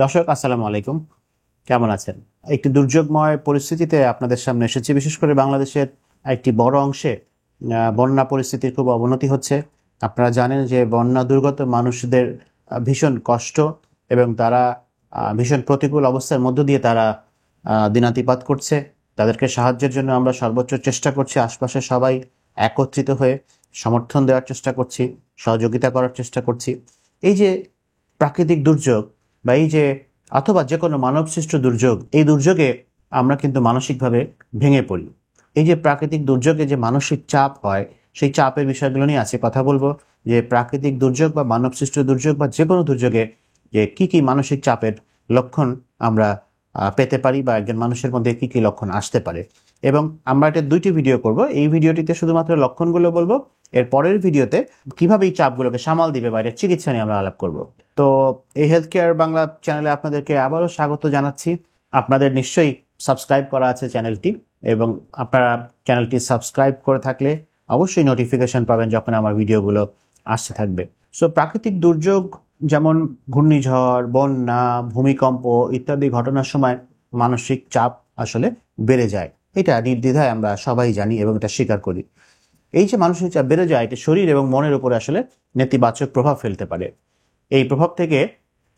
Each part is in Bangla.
দর্শক আসসালামু আলাইকুম, কেমন আছেন? একটি দুর্যোগময় পরিস্থিতিতে আপনাদের সামনে এসেছি। বিশেষ করে বাংলাদেশের একটি বড় অংশে বন্যা পরিস্থিতির খুব অবনতি হচ্ছে। আপনারা জানেন যে বন্যা দুর্গত মানুষদের ভীষণ কষ্ট এবং তারা ভীষণ প্রতিকূল অবস্থার মধ্য দিয়ে তারা দিনাতিপাত করছে। তাদেরকে সাহায্যের জন্য আমরা সর্বোচ্চ চেষ্টা করছি। আশপাশে সবাই একত্রিত হয়ে সমর্থন দেওয়ার চেষ্টা করছি, সহযোগিতা করার চেষ্টা করছি। এই যে প্রাকৃতিক দুর্যোগ বা এই যে অথবা যে কোনো মানবসৃষ্ট দুর্যোগ, এই দুর্যোগে আমরা কিন্তু মানসিকভাবে ভেঙে পড়ি। এই যে প্রাকৃতিক দুর্যোগে যে মানসিক চাপ হয়, সেই চাপের বিষয়গুলো নিয়ে আজকে কথা বলবো। যে প্রাকৃতিক দুর্যোগ বা মানবসৃষ্ট দুর্যোগ বা যে কোনো দুর্যোগে যে কি কি মানসিক চাপের লক্ষণ আমরা পেতে পারি বা একজন মানুষের মধ্যে কি কি লক্ষণ আসতে পারে। এবং আমরা এটা দুইটি ভিডিও করব। এই ভিডিওটিতে শুধুমাত্র লক্ষণগুলো বলবো, এর পরের ভিডিওতে কিভাবে এই চাপগুলোকে সামাল দিবে বা এর চিকিৎসা নিয়ে আমরা আলাপ করব। তো এই হেলথ কেয়ার বাংলা চ্যানেলে আপনাদেরকে আবারও স্বাগত জানাচ্ছি। আপনাদের নিশ্চয়ই সাবস্ক্রাইব করা আছে চ্যানেলটি, এবং আপনারা চ্যানেলটি সাবস্ক্রাইব করে থাকলে অবশ্যই নোটিফিকেশন পাবেন যখন আমার ভিডিওগুলো আসতে থাকবে। সো প্রাকৃতিক দুর্যোগ যেমন ঘূর্ণিঝড়, বন্যা, ভূমিকম্প ইত্যাদি ঘটনার সময় মানসিক চাপ আসলে বেড়ে যায়। এটা নির্দ্বিধায় আমরা সবাই জানি এবং এটা স্বীকার করি। এই যে মানসিক চাপ বেড়ে যায়, এটা শরীর এবং মনের উপরে আসলে নেতিবাচক প্রভাব ফেলতে পারে। এই প্রভাব থেকে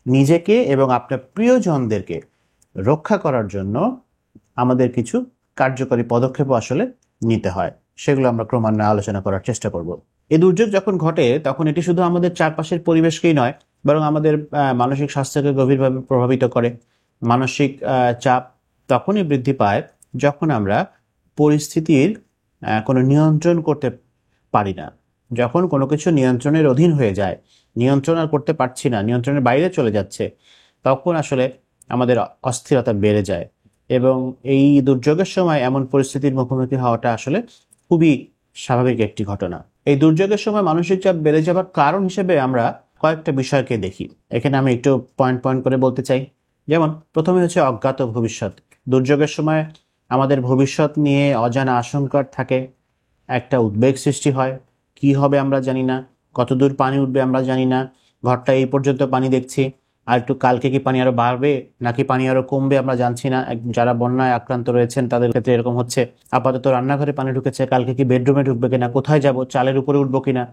নিজেকে এবং আপনার প্রিয়জনদেরকে রক্ষা করার জন্য আমাদের কিছু কার্যকরী পদক্ষেপ আসলে নিতে হয়। সেগুলো আমরা ক্রমান্বয়ে আলোচনা করার চেষ্টা করব। এই দুর্যোগ যখন ঘটে তখন এটি শুধু আমাদের চারপাশের পরিবেশকেই নয়, বরং আমাদের মানসিক স্বাস্থ্যকে গভীরভাবে প্রভাবিত করে। মানসিক চাপ তখনই বৃদ্ধি পায় যখন আমরা পরিস্থিতির কোনো নিয়ন্ত্রণ করতে পারি না। যখন কোনো কিছু নিয়ন্ত্রণের অধীন হয়ে যায়, নিয়ন্ত্রণ আর করতে পারছি না, নিয়ন্ত্রণের বাইরে চলে যাচ্ছে, তখন আসলে আমাদের অস্থিরতা বেড়ে যায়। এবং এই দুর্যোগের সময় এমন পরিস্থিতির মুখোমুখি হওয়াটা আসলে খুবই স্বাভাবিক একটি ঘটনা। এই দুর্যোগের সময় মানসিক চাপ বেড়ে যাবার কারণ হিসেবে আমরা কয়েকটা বিষয়কে দেখি। এখানে আমি একটু পয়েন্ট পয়েন্ট করে বলতে চাই। যেমন প্রথমে হচ্ছে অজ্ঞাত ভবিষ্যৎ। দুর্যোগের সময় আমাদের ভবিষ্যৎ নিয়ে অজানা আশঙ্কা থাকে, একটা উদ্বেগ সৃষ্টি হয়। কি হবে আমরা জানি না, কতদূর পানি উঠবে আমরা জানি না। ঘরটা এই পর্যন্ত পানি দেখছি, আর একটু কালকে কি পানি আরো বাড়বে নাকি পানি আরো কমবে আমরা জানছি না। যারা বন্যায় আক্রান্ত রয়েছেন তাদের ক্ষেত্রে এরকম হচ্ছে। আপাতত রান্নাঘরে পানি ঢুকেছে, কালকে কি বেডরুমে ঢুকবে কিনা, কোথায় যাব, চালের উপরে উঠবো কিনা,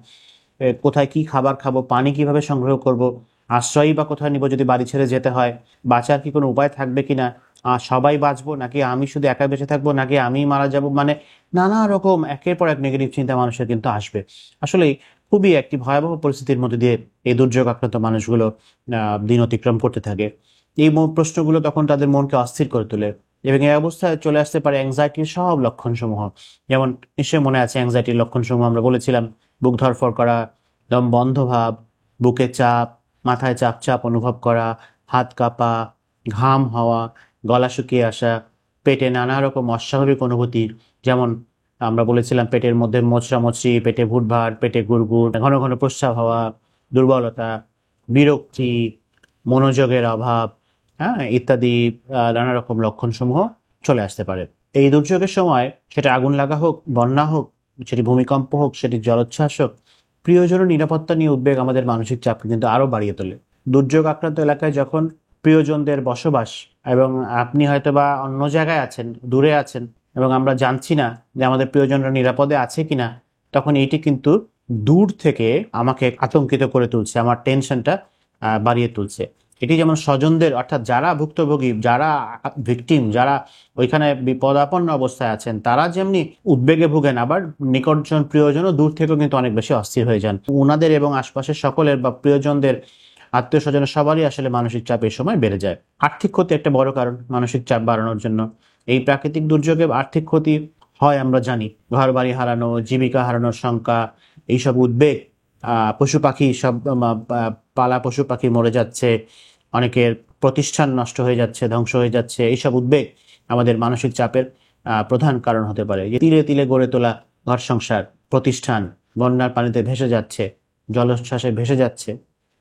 কোথায় কি খাবার খাবো, পানি কিভাবে সংগ্রহ করব, আশ্রয়ই বা কোথায় নিব যদি বাড়ি ছেড়ে যেতে হয়, বাঁচার কি কোনো উপায় থাকবে কিনা, সবাই বাঁচবো নাকি আমি শুধু একা বেঁচে থাকবো, নাকি আমি মারা যাব। মানে নানা রকম একের পর এক নেগেটিভ চিন্তা মানুষের কিন্তু আসবে। আসলে খুবই একটি ভয়াবহ পরিস্থিতির মধ্যে দিয়ে এই দুর্যোগ আক্রান্ত মানুষগুলো দিন অতিক্রম করতে থাকে। এই প্রশ্নগুলো তখন তাদের মনকে অস্থির করে তোলে, এবং এই অবস্থায় চলে আসতে পারে অ্যাংজাইটির সব লক্ষণসমূহ। যেমন নিশ্চয়ই মনে আছে অ্যাংজাইটির লক্ষণসমূহ আমরা বলেছিলাম: বুক ধড়ফড় করা, দম বন্ধ ভাব, বুকে চাপ, মাথায় চাপ চাপ অনুভব করা, হাত কাঁপা, ঘাম হওয়া, গলা শুকিয়ে আসা, পেটে নানা রকম অস্বাভাবিক অনুভূতি। যেমন আমরা বলেছিলাম পেটের মধ্যে মোচড়ামুচড়ি, পেটে ভুটভাট, পেটে গুড়গুড়, ঘন ঘন প্রস্রাব হওয়া, দুর্বলতা, বিরক্তি, মনোযোগের অভাব, হ্যাঁ, ইত্যাদি নানা রকম লক্ষণসমূহ চলে আসতে পারে। এই দুর্যোগের সময় সেটা আগুন লাগা হোক, বন্যা হোক, সেটি ভূমিকম্প হোক, সেটি জলোচ্ছ্বাস হোক, প্রিয়জনের নিরাপত্তা নিয়ে উদ্বেগ আমাদের মানসিক চাপকে কিন্তু আরো বাড়িয়ে তোলে। দুর্যোগ আক্রান্ত এলাকায় যখন প্রিয়জনদের বসবাস, এবং আপনি হয়তো বা অন্য জায়গায় আছেন, দূরে আছেন, এবং আমরা জানছি না যে আমাদের প্রিয়জনরা নিরাপদে আছে কিনা, তখন এইটি কিন্তু দূর থেকে আমাকে আতঙ্কিত করে তুলছে, আমার টেনশনটা বাড়িয়ে তুলছে। এটি যেমন স্বজনদের, অর্থাৎ যারা ভুক্তভোগী, যারা ভিকটিম, যারা ওইখানে বিপদাপন্ন অবস্থায় আছেন, তারা যেমনি উদ্বেগে ভুগেন, আবার নিকটজন প্রিয়জনও দূর থেকেও কিন্তু অনেক বেশি অস্থির হয়ে যান। ওনাদের এবং আশপাশের সকলের বা প্রিয়জনদের, আত্মীয় স্বজনের সবারই আসলে মানসিক চাপ এই সময় বেড়ে যায়। আর্থিক ক্ষতি একটা বড় কারণ মানসিক চাপ বাড়ানোর জন্য। এই প্রাকৃতিক দুর্যোগে আর্থিক ক্ষতি হয় আমরা জানি। ঘর বাড়ি হারানো, জীবিকা হারানোর শঙ্কা, এইসব উদ্বেগ, পশু পাখি সব পালা পশু পাখি মরে যাচ্ছে, অনেকের প্রতিষ্ঠান নষ্ট হয়ে যাচ্ছে, ধ্বংস হয়ে যাচ্ছে। এইসব উদ্বেগ আমাদের মানসিক চাপের প্রধান কারণ হতে পারে। যে তিলে তিলে গড়ে তোলা ঘর সংসার, প্রতিষ্ঠান বন্যার পানিতে ভেসে যাচ্ছে, জলোচ্ছ্বাসে ভেসে যাচ্ছে,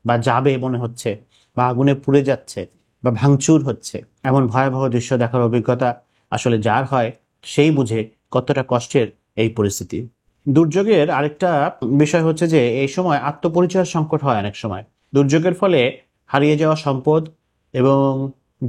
বা যাবে মনে হচ্ছে, বা আগুনে পুড়ে যাচ্ছে, বা ভাঙচুর হচ্ছে। এমন ভয়াবহ দৃশ্য দেখার অভিজ্ঞতা আসলে যার হয় সেই বুঝে কতটা কষ্টের এই পরিস্থিতি। দুর্যোগের আরেকটা বিষয় হচ্ছে যে এই সময় আত্মপরিচয়ের সংকট হয় অনেক সময়। দুর্যোগের ফলে হারিয়ে যাওয়া সম্পদ, এবং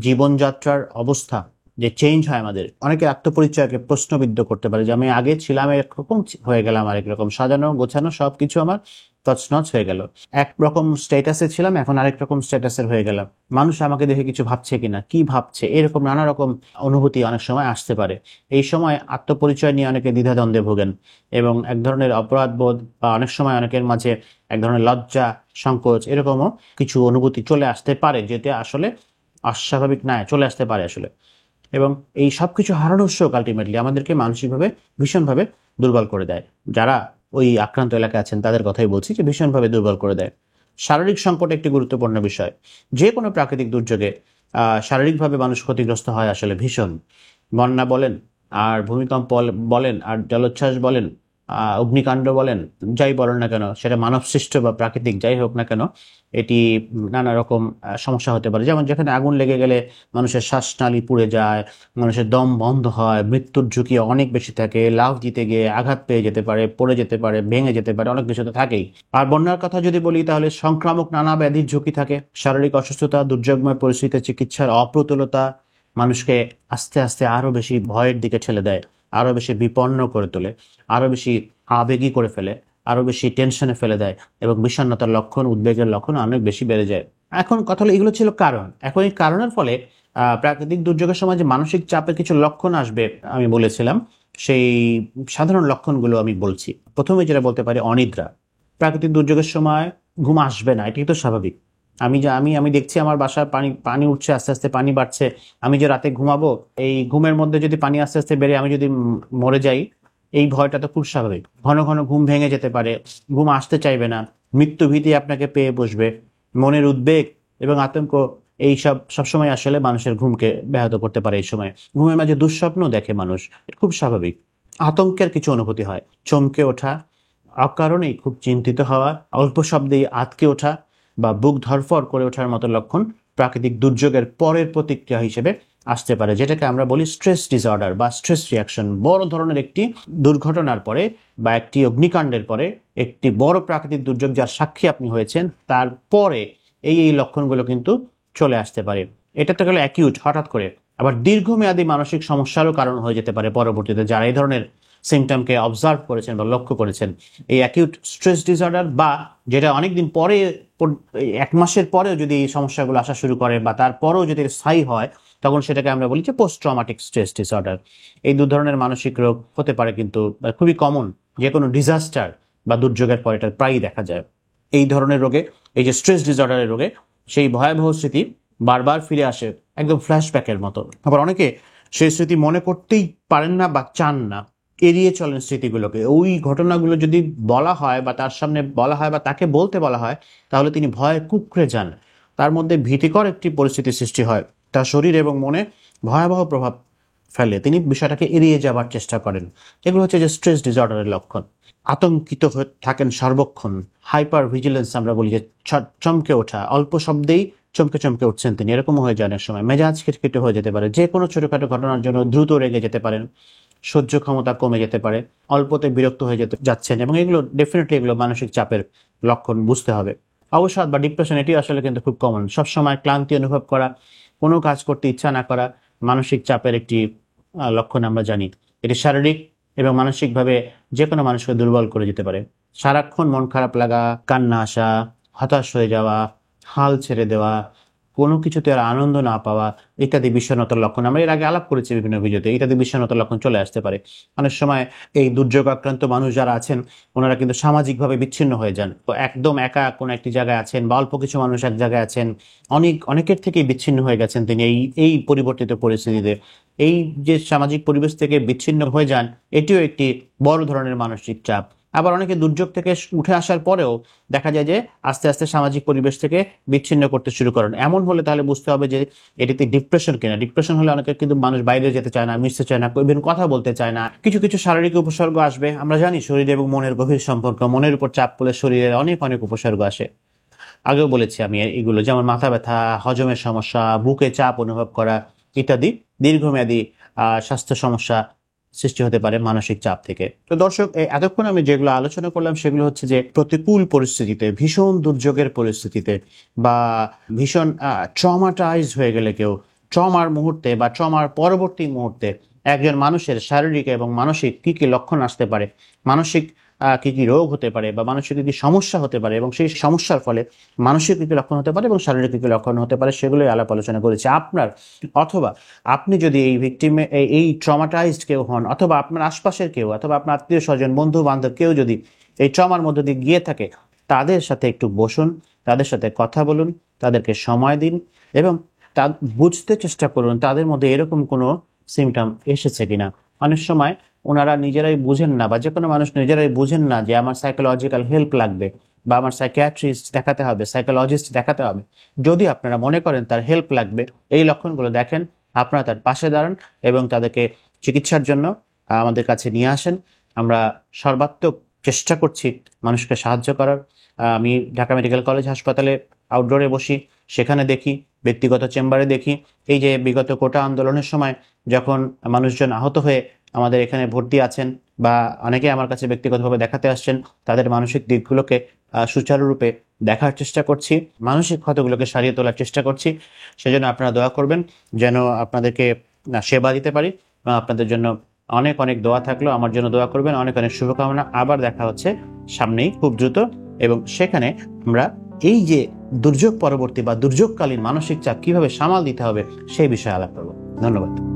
জীবনযাত্রার অবস্থা যে চেঞ্জ হয় আমাদের, অনেকে আত্মপরিচয়কে প্রশ্নবিদ্ধ করতে পারে যে আমি আগে ছিলাম একরকম, হয়ে গেলাম আরেক রকম, সাজানো গোছানো সবকিছু আমার তছনছ হয়ে গেল। একরকম স্ট্যাটাসে ছিলাম, এখন আরেক রকম স্ট্যাটাসের হয়ে গেলাম। মানুষ আমাকে দেখে কিছু ভাবছে কিনা, কি ভাবছে, এরকম নানা রকম অনুভূতি অনেক সময় আসতে পারে। এই সময় আত্মপরিচয় নিয়ে অনেকে দ্বিধাদ্বন্দ্বে ভোগেন এবং এক ধরনের অপরাধ বোধ বা অনেক সময় অনেকের মাঝে এক ধরনের লজ্জা, সংকোচ, এরকমও কিছু অনুভূতি চলে আসতে পারে, যেটা আসলে অস্বাভাবিক নয়, চলে আসতে পারে আসলে। এবং এই সব কিছু হারানোর শোক আলটিমেটলি আমাদেরকে মানসিকভাবে ভীষণভাবে দুর্বল করে দেয়। যারা ওই আক্রান্ত এলাকায় আছেন তাদের কথাই বলছি, যে ভীষণভাবে দুর্বল করে দেয়। শারীরিক সংকট একটি গুরুত্বপূর্ণ বিষয়। যে কোনো প্রাকৃতিক দুর্যোগে শারীরিকভাবে মানুষ ক্ষতিগ্রস্ত হয় আসলে ভীষণ। বন্যা বলেন, আর ভূমিকম্প বলেন, আর জলোচ্ছ্বাস বলেন, অগ্নিকাণ্ড বলেন, যাই বলেন না কেন, সেটা মানব সৃষ্ট বা প্রাকৃতিক যাই হোক না কেন, এটি নানা রকম সমস্যা হতে পারে। যেমন যেখানে আগুন লেগে গেলে মানুষের শ্বাসনালী পুড়ে যায়, মানুষের দম বন্ধ হয়, মৃত্যুর ঝুঁকি অনেক বেশি থাকে, লাফ দিতে গিয়ে আঘাত পেয়ে যেতে পারে, পড়ে যেতে পারে, ভেঙে যেতে পারে, অনেক কিছু তো থাকেই। আর বন্যার কথা যদি বলি তাহলে সংক্রামক নানা ব্যাধির ঝুঁকি থাকে, শারীরিক অসুস্থতা, দুর্যোগময় পরিস্থিতিতে চিকিৎসার অপ্রতুলতা মানুষকে আস্তে আস্তে আরো বেশি ভয়ের দিকে ঠেলে দেয়, আরো বেশি বিপন্ন করে তোলে, আরো বেশি আবেগী করে ফেলে, আরো বেশি টেনশনে ফেলে দেয় এবং বিষণ্ণতার লক্ষণ, উদ্বেগের লক্ষণ অনেক বেশি বেড়ে যায়। এখন কথা হলো, এগুলো ছিল কারণ। এখন এই কারণের ফলে প্রাকৃতিক দুর্যোগের সময় যে মানসিক চাপের কিছু লক্ষণ আসবে আমি বলেছিলাম, সেই সাধারণ লক্ষণগুলো আমি বলছি। প্রথমে যেটা বলতে পারি, অনিদ্রা। প্রাকৃতিক দুর্যোগের সময় ঘুম আসবে না, এটি তো স্বাভাবিক। আমি দেখছি আমার বাসায় পানি পানি উঠছে, আস্তে আস্তে পানি বাড়ছে। আমি যে রাতে ঘুমাবো, এই ঘুমের মধ্যে যদি পানি আস্তে আস্তে বেড়ে আমি যদি মরে যাই, এই ভয়টা তো খুব স্বাভাবিক। ঘন ঘন ঘুম ভেঙে যেতে পারে, ঘুম আসতে চাইবে না, মৃত্যু ভীতি আপনাকে পেয়ে বসবে, মনের উদ্বেগ এবং আতঙ্ক, এই সবসময় আসলে মানুষের ঘুমকে ব্যাহত করতে পারে। এই সময় ঘুমের মাঝে দুঃস্বপ্ন দেখে মানুষ, খুব স্বাভাবিক। আতঙ্কের কিছু অনুভূতি হয়, চমকে ওঠা, অকারণেই খুব চিন্তিত হওয়া, অল্প শব্দেই আঁতকে ওঠা বা বুক ধরফর করে ওঠার মতো লক্ষণ প্রাকৃতিক দুর্যোগের পরের প্রতিক্রিয়া হিসেবে আসতে পারে, যেটাকে আমরা বলি স্ট্রেস ডিসঅর্ডার বা স্ট্রেস রিয়াকশন। বড় ধরনের একটি দুর্ঘটনার পরে বা একটি অগ্নিকাণ্ডের পরে, একটি বড় প্রাকৃতিক দুর্যোগ যার সাক্ষী আপনি হয়েছেন, তারপরে এই লক্ষণগুলো কিন্তু চলে আসতে পারে। এটা তো গেল অ্যাকিউট, হঠাৎ করে। আবার দীর্ঘমেয়াদী মানসিক সমস্যারও কারণ হয়ে যেতে পারে পরবর্তীতে, যারা এই ধরনের সিমটমকে অবজার্ভ করেছেন বা লক্ষ্য করেছেন। এই অ্যাকিউট স্ট্রেস ডিসঅর্ডার, বা যেটা অনেকদিন পরে, 1 মাসের পরেও যদি এই সমস্যাগুলো আসা শুরু করে বা তারপরেও যদি স্থায়ী হয়, তখন সেটাকে আমরা বলি যে পোস্ট ট্রমাটিক স্ট্রেস ডিসঅর্ডার। এই দু ধরনের মানসিক রোগ হতে পারে, কিন্তু খুবই কমন। যে কোনো ডিজাস্টার বা দুর্যোগের পরে এটা প্রায়ই দেখা যায়। এই ধরনের রোগে, এই যে স্ট্রেস ডিসঅর্ডারের রোগে, সেই ভয়াবহ স্মৃতি বারবার ফিরে আসে, একদম ফ্ল্যাশব্যাকের মতো। আবার অনেকে সেই স্মৃতি মনে করতেই পারেন না বা চান না, এড়িয়ে চলেন স্মৃতিগুলোকে। ওই ঘটনাগুলো যদি বলা হয় বা তার সামনে বলা হয় বা তাকে বলতে বলা হয়, তাহলে তিনি ভয়ে কুঁকড়ে যান। তার মধ্যে ভীতিকর একটি পরিস্থিতি সৃষ্টি হয়, তার শরীর এবং মনে ভয়াবহ প্রভাব ফেলে, তিনি বিষয়টাকে এড়িয়ে যাবার চেষ্টা করেন। এগুলো হচ্ছে যে স্ট্রেস ডিসঅর্ডারের লক্ষণ। আতঙ্কিত হয়ে থাকেন সর্বক্ষণ, হাইপার ভিজিলেন্স আমরা বলি, যে চমকে ওঠা, অল্প শব্দেই চমকে চমকে উঠছেন তিনি, এরকম হয়ে যায়। সময় মেজাজ খিটখিটে হয়ে যেতে পারে, যে কোনো ছোটখাটো ঘটনার জন্য দ্রুত রেগে যেতে পারেন, সহ্য ক্ষমতা কমে যেতে পারে, অল্পতে বিরক্ত হয়ে যাচ্ছেন, এবং এগুলো ডেফিনেটলি এগুলো মানসিক চাপের লক্ষণ, বুঝতে হবে। অবসাদ বা ডিপ্রেশন, এটি আসলে কিন্তু খুব কমন। সবসময় ক্লান্তি অনুভব করা, কোনো কাজ করতে ইচ্ছা না করা মানসিক চাপের একটি লক্ষণ আমরা জানি। এটি শারীরিক এবং মানসিকভাবে যে কোনো মানুষকে দুর্বল করে দিতে পারে। সারাক্ষণ মন খারাপ লাগা, কান্না আসা, হতাশ হয়ে যাওয়া, হাল ছেড়ে দেওয়া, কোনো কিছুতে আর আনন্দ না পাওয়া ইত্যাদি বিষণ্ণতার লক্ষণ আমরা এর আগে আলাপ করেছি বিভিন্ন ভিডিওতে। ইত্যাদি বিষণ্ণতার লক্ষণ চলে আসতে পারে। অনেক সময় এই দুর্যোগ আক্রান্ত মানুষ যারা আছেন, ওনারা কিন্তু সামাজিকভাবে বিচ্ছিন্ন হয়ে যান। তো একদম একা কোনো একটি জায়গায় আছেন, বা অল্প কিছু মানুষ এক জায়গায় আছেন, অনেকের থেকেই বিচ্ছিন্ন হয়ে গেছেন তিনি এই পরিবর্তিত পরিস্থিতিতে। এই যে সামাজিক পরিবেশ থেকে বিচ্ছিন্ন হয়ে যান, এটিও একটি বড় ধরনের মানসিক চাপ। আবার অনেকে দুর্যোগ থেকে উঠে আসার পরেও দেখা যায় যে আস্তে আস্তে সামাজিক পরিবেশ থেকে বিচ্ছিন্ন করতে শুরু করেন। এমন হলে তাহলে বুঝতে হবে যে এটিতে ডিপ্রেশন কিনা। ডিপ্রেশন হলে অনেকে কিন্তু মানুষ বাইরে যেতে চায় না, মিশতে চায় না, ইভেন কথা বলতে চায় না। কিছু কিছু শারীরিক উপসর্গ আসবে। আমরা জানি শরীর এবং মনের গভীর সম্পর্ক, মনের উপর চাপ পড়লে শরীরের অনেক অনেক উপসর্গ আসে। আগেও বলেছি আমি এগুলো, যেমন মাথা ব্যথা, হজমের সমস্যা, বুকে চাপ অনুভব করা ইত্যাদি। দীর্ঘমেয়াদী স্বাস্থ্য সমস্যা, সৃষ্টি হতে পারে মানসিক চাপ থেকে। তো দর্শক, এতক্ষণ আমি যেগুলো আলোচনা করলাম সেগুলো হচ্ছে যে প্রতিকূল পরিস্থিতিতে, ভীষণ দুর্যোগের পরিস্থিতিতে বা ভীষণ ট্রমাটাইজ হয়ে গেলে কেউ, ট্রমার মুহূর্তে বা ট্রমার পরবর্তী মুহূর্তে একজন মানুষের শারীরিক এবং মানসিক কি কি লক্ষণ আসতে পারে, মানসিক কি কি রোগ হতে পারে বা মানসিক কি কি সমস্যা হতে পারে, এবং সেই সমস্যার ফলে মানসিক কি কি লক্ষণ হতে পারে এবং শারীরিক কি কি লক্ষণ হতে পারে, সেগুলোই আলাপ আলোচনা করেছি। আপনার অথবা আপনি যদি এই ভিকটিমে এই ট্রমাটাইজড কেউ হন, অথবা আপনার আশপাশের কেউ, অথবা আপনার আত্মীয় স্বজন, বন্ধু বান্ধব কেউ যদি এই ট্রমার মধ্যে দিয়ে গিয়ে থাকে, তাদের সাথে একটু বসুন, তাদের সাথে কথা বলুন, তাদেরকে সময় দিন এবং তা বুঝতে চেষ্টা করুন তাদের মধ্যে এরকম কোনো সিমটম এসেছে কিনা। অনেক সময় ওনারা নিজেরাই বুঝেন না, বা যে কোনো মানুষ নিজেরাই বুঝেন না যে আমার সাইকোলজিক্যাল হেল্প লাগবে বা আমার সাইকিয়াট্রিস্ট দেখাতে হবে, সাইকোলজিস্ট দেখাতে হবে। যদি আপনারা মনে করেন তার হেল্প লাগবে, এই লক্ষণগুলো দেখেন, আপনারা তার পাশে দাঁড়ান এবং তাদেরকে চিকিৎসার জন্য আমাদের কাছে নিয়ে আসেন। আমরা সর্বাত্মক চেষ্টা করছি মানুষকে সাহায্য করার। আমি ঢাকা মেডিকেল কলেজ হাসপাতালে আউটডোরে বসি, সেখানে দেখি, ব্যক্তিগত চেম্বারে দেখি। এই যে বিগত কোটা আন্দোলনের সময় যখন মানুষজন আহত হয়ে আমাদের এখানে ভর্তি আছেন বা অনেকে আমার কাছে ব্যক্তিগতভাবে দেখাতে আসছেন, তাদের মানসিক দিকগুলোকে সুচারুরূপে দেখার চেষ্টা করছি, মানসিক ক্ষতগুলোকে সারিয়ে তোলার চেষ্টা করছি। সেজন্য আপনারা দোয়া করবেন যেন আপনাদেরকে সেবা দিতে পারি। আপনাদের জন্য অনেক অনেক দোয়া থাকলো, আমার জন্য দোয়া করবেন। অনেক অনেক শুভকামনা। আবার দেখা হচ্ছে সামনেই খুব দ্রুত, এবং সেখানে আমরা এই যে দুর্যোগ পরবর্তী বা দুর্যোগকালীন মানসিক চাপ কিভাবে সামাল দিতে হবে সেই বিষয়ে আলাপ করব। ধন্যবাদ।